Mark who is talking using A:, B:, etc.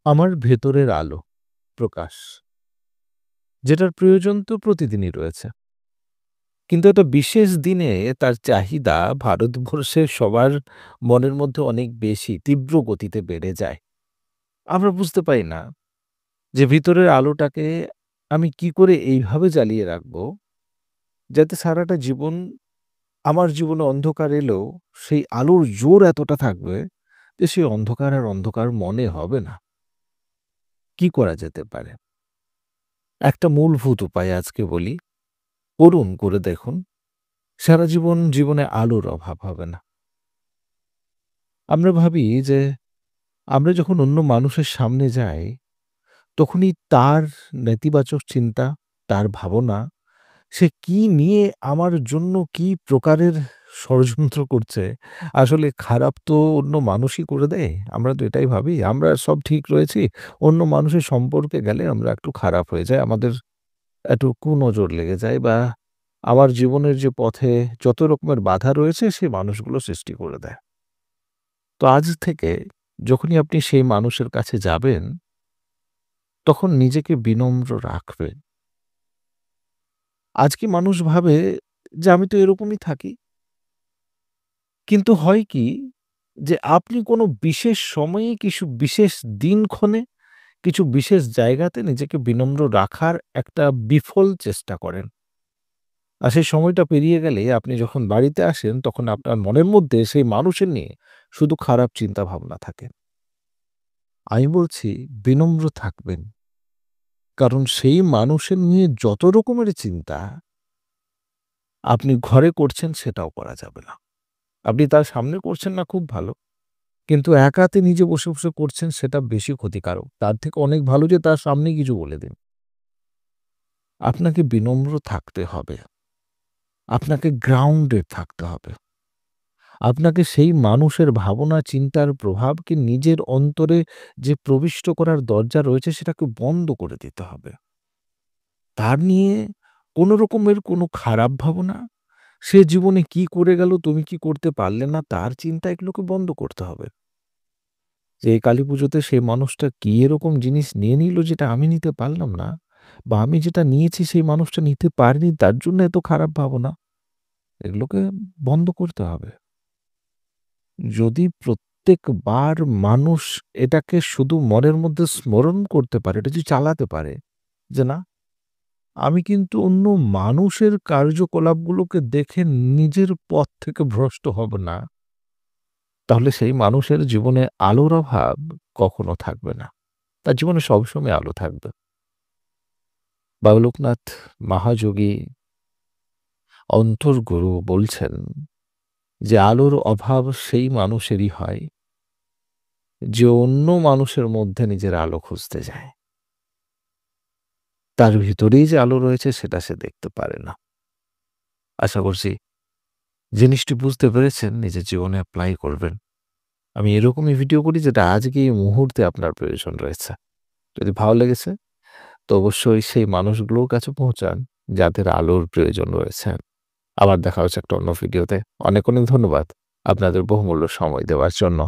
A: আমার ভেতরের আলো, প্রকাশ, যেটার প্রয়োজন তো প্রতিদিনই রয়েছে। কিন্তু একটা বিশেষ দিনে তার চাহিদা ভারতবর্ষের সবার মনের মধ্যে অনেক বেশি তীব্র গতিতে বেড়ে যায়। আমরা বুঝতে পারি না যে ভিতরের আলোটাকে আমি কি করে এইভাবে জ্বালিয়ে রাখবো, যাতে সারাটা জীবন আমার জীবনে অন্ধকার এলেও সেই আলোর জোর এতটা থাকবে যে সেই অন্ধকার আর অন্ধকার মনে হবে না। কি করা যেতে পারে? একটা মূলভূত উপায় আজকে বলি, করুণ করে দেখুন। সারা জীবন জীবনে আলোর অভাব হবে না। আমরা ভাবি যে আমরা যখন অন্য মানুষের সামনে যাই, তখনই তার নেতিবাচক চিন্তা, তার ভাবনা, সে কি নিয়ে আমার জন্য কি প্রকারের ষড়যন্ত্র করছে, আসলে খারাপ তো অন্য মানুষই করে দেয়। আমরা তো এটাই ভাবি। আমরা সব ঠিক রয়েছি। অন্য মানুষের সম্পর্কে গেলে আমরা একটু খারাপ হয়ে যাই। আমাদের একটু কুনজর লেগে যায় বা আমার জীবনের যে পথে যত রকমের বাধা রয়েছে, সেই মানুষগুলো সৃষ্টি করে দেয়। তো আজ থেকে যখনই আপনি সেই মানুষের কাছে যাবেন, তখন নিজেকে বিনম্র রাখবেন। আজকে মানুষ ভাবে যে আমি তো এরকমই থাকি। কিন্তু হয় কি যে আপনি কোনো বিশেষ সময়ে কিছু বিশেষ দিনক্ষণে কিছু বিশেষ জায়গাতে নিজেকে বিনম্র রাখার একটা বিফল চেষ্টা করেন। আর সেই সময়টা পেরিয়ে গেলে আপনি যখন বাড়িতে আসেন তখন আপনার মনের মধ্যে সেই মানুষের নিয়ে শুধু খারাপ চিন্তা ভাবনা থাকে। আমি বলছি বিনম্র থাকবেন। কারণ সেই মানুষের নিয়ে যত রকমের চিন্তা আপনি ঘরে করছেন সেটাও করা যাবে না। আপনি তার সামনে করছেন না খুব ভালো। কিন্তু একাতে নিজে বসে, বসে করছেন সেটা বেশি ক্ষতিকারক। তার থেকে অনেক ভালো যে তার সামনে কিছু বলে দিন। আপনাকে বিনম্র থাকতে হবে। আপনাকে গ্রাউন্ডেড থাকতে হবে। আপনাকে সেই মানুষের ভাবনা চিন্তার প্রভাবকে নিজের অন্তরে যে প্রবিষ্ট করার দরজা রয়েছে সেটাকে বন্ধ করে দিতে হবে। তার নিয়ে কোনো রকমের কোনো খারাপ ভাবনা, সে জীবনে কি করে গেল, তুমি কি করতে পারলে না, তার চিন্তা এগুলোকে বন্ধ করতে হবে। যে এই কালীপুজোতে সেই মানুষটা কি এরকম জিনিস নিয়ে নিল যেটা আমি নিতে পারলাম না, বা আমি যেটা নিয়েছি সেই মানুষটা নিতে পারেনি তার জন্য এত খারাপ ভাবনা, এগুলোকে বন্ধ করতে হবে। যদি প্রত্যেকবার মানুষ এটাকে শুধু মনের মধ্যে স্মরণ করতে পারে, এটা যদি চালাতে পারে যে না, আমি কিন্তু অন্য মানুষের কার্যকলাপগুলোকে দেখে নিজের পথ থেকে ভ্রষ্ট হব না, তাহলে সেই মানুষের জীবনে আলোর অভাব কখনো থাকবে না। তার জীবনে সবসময় আলো থাকবে। বাবা লোকনাথ মহাযোগী অন্তর্গুরু বলছেন যে আলোর অভাব সেই মানুষেরই হয় যে অন্য মানুষের মধ্যে নিজের আলো খুঁজতে যায়। তার ভিতরেই যে আলো রয়েছে সেটা সে দেখতে পারে না। আশা করছি জিনিসটি বুঝতে পেরেছেন, নিজের জীবনে এপ্লাই করবেন। আমি এরকমই ভিডিও করি যেটা আজকে এই মুহূর্তে আপনার প্রয়োজন রয়েছে। যদি ভালো লেগেছে তো অবশ্যই সেই মানুষগুলোর কাছে পৌঁছান যাদের আলোর প্রয়োজন রয়েছে। আবার দেখা হচ্ছে একটা অন্য ভিডিওতে। অনেক, অনেক ধন্যবাদ আপনাদের বহুমূল্য সময় দেওয়ার জন্য।